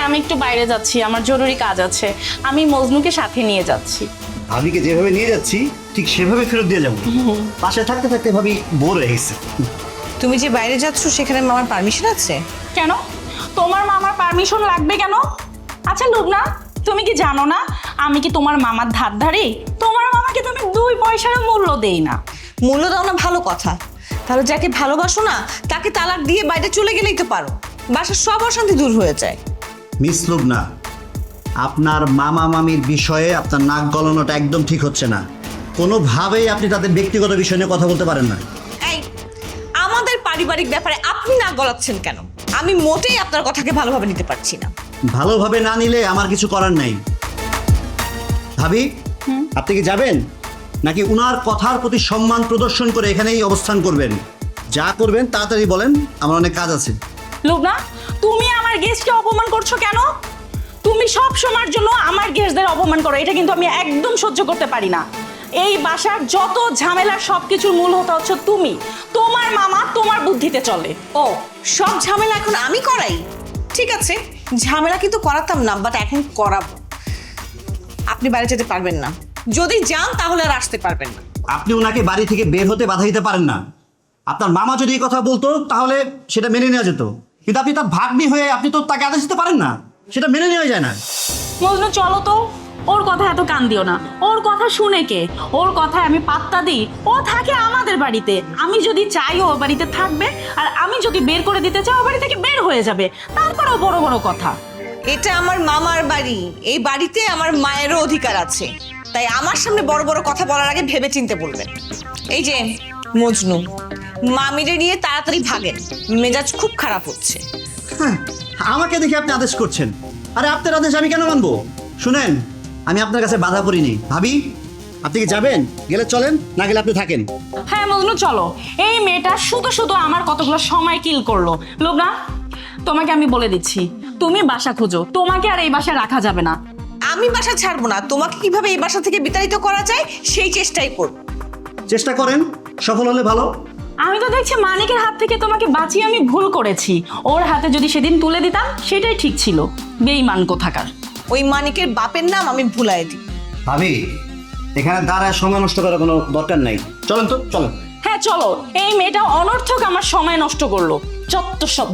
আমি একটু বাইরে যাচ্ছি, আমার জরুরি কাজ আছে। আমি মজনুকে সাথে নিয়ে যাচ্ছি। ভাবিকে যেভাবে নিয়ে যাচ্ছি ঠিক সেভাবে ফেরত দিয়ে যাবো। পাশে থাকতে থাকতে ভাবি বোর হয়ে গেছে। তুমি যে বাইরে যাচ্ছ সেখানে মামার পারমিশন আছে? কেন? তোমার মামার পারমিশন লাগবে কেন? আচ্ছা লুবনা, তুমি কি জানো না আমি কি তোমার মামার ধার ধারি? তোমার মামাকে তুমি 2 পয়সারও মূল্য দেই না। মূল্য দাও না ভালো কথা, তাহলে যাকে ভালোবাসো না তাকে তালাক দিয়ে বাইরে চলে গেলেই তো পারো, বাসার সব অশান্তি দূর হয়ে যায়। মিস লুবনা, আপনার মামা মামির বিষয়ে আপনার নাক গলানোটা একদম ঠিক হচ্ছে না। কোনোভাবেই আপনি তাদের ব্যক্তিগত বিষয় নিয়ে কথা বলতে পারেন না। এই, আমাদের পারিবারিক ব্যাপারে আপনি না গলাচ্ছেন কেন? আমি মোটেই আপনার কথাকে ভালোভাবে নিতে পারছি না। ভালোভাবে না নিলে আমার কিছু করার নাই। ভাবি, আপনি কি যাবেন নাকি উনার কথার প্রতি সম্মান প্রদর্শন করে এখানেই অবস্থান করবেন? যা করবেন তাড়াতাড়ি বলেন, আমার অনেক কাজ আছে। লুবনা, তুমি আমার গেস্টকে অপমান করছো কেন? তুমি সব সময়ের জন্য আমার গেস্টদের অপমান করো, এটা কিন্তু আমি একদম সহ্য করতে পারি না। এই বাসার যত ঝামেলার সবকিছুর মূল হতে হচ্ছে তুমি। তোমার মামা তোমার বুদ্ধিতে চলে। ও, সব ঝামেলা এখন আমি করাই? ঠিক আছে, ঝামেলা কিন্তু করাতাম না, বাট এখন করাবো। আপনি বাইরে যেতে পারবেন না, যদি যান তাহলে আর আসতে পারবেন না। আপনি ওনাকে বাড়ি থেকে বের হতে বাধা দিতে পারেন না। আপনার মামা যদি এই কথা বলতো তাহলে সেটা মেনে নেওয়া যেত, কিন্তু আপনি তার ভাগ্নি হয়ে আপনি তো তাকে আদেশ দিতে পারেন না, সেটা মেনে নেওয়া যায় না। মজনু চলো তো, ওর কথা এত কান দিও না। ওর কথা শুনে কে? ওর কথায় আমি পাত্তা দিই? ও থাকে আমাদের বাড়িতে, আমি যদি চাই ও বাড়িতে থাকবে, আর আমি যদি বের করে দিতে চাই ও বাড়ি থেকে বের হয়ে যাবে। তারপরেও বড় বড় কথা। এটা আমার মামার বাড়ি, এই বাড়িতে আমার মায়েরও অধিকার আছে, তাই আমার সামনে বড় বড় কথা বলার আগে ভেবে চিন্তে বলবেন। এই যে মজনু, মামিরে নিয়ে তাড়াতাড়ি ভাগেন, মেজাজ খুব খারাপ হচ্ছে। হ্যাঁ, আমাকে দেখে আপনি আদেশ করছেন? আরে আপনার আদেশ আমি কেন মানবো? শুনেন, আমি আপনার কাছে বাধা পড়িনি। ভাবি, আপনি কি যাবেন? গেলে চলেন, না গেলে আপনি থাকেন। হ্যাঁ মজনু চলো। এই মেয়েটা শুধু শুধু আমার কতগুলো সময় কিল করলো। লোকনা, তোমাকে আমি বলে দিচ্ছি, তুমি বাসা খোঁজো, তোমাকে আর এই বাসায় রাখা যাবে না। আমি বাসা ছাড়বো না, তোমাকে কিভাবে এই বাসা থেকে বিতাড়িত করা যায় সেই চেষ্টাই করব। চেষ্টা করেন, সফল হলে ভালো। আমি তো দেখছি মানিকের হাত থেকে তোমাকে বাঁচিয়ে আমি ভুল করেছি। ওর হাতে যদি সেদিন তুলে দিতাম সেটাই ঠিক ছিল। বেঈমান কোথাকার। ওই মানিকের বাপের নাম আমি ভুলাই দিই। ভাবি, এখানে দাঁড়ায় সময় নষ্ট করার কোনো দরকার নাই। চলেন তো, চলেন। হ্যাঁ চলো, এই মেয়েটা অনর্থক আমার সময় নষ্ট করলো। চত্ব সব।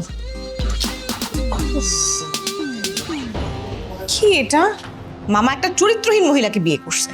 কি এটা? মামা একটা চরিত্রহীন মহিলাকে বিয়ে করছে।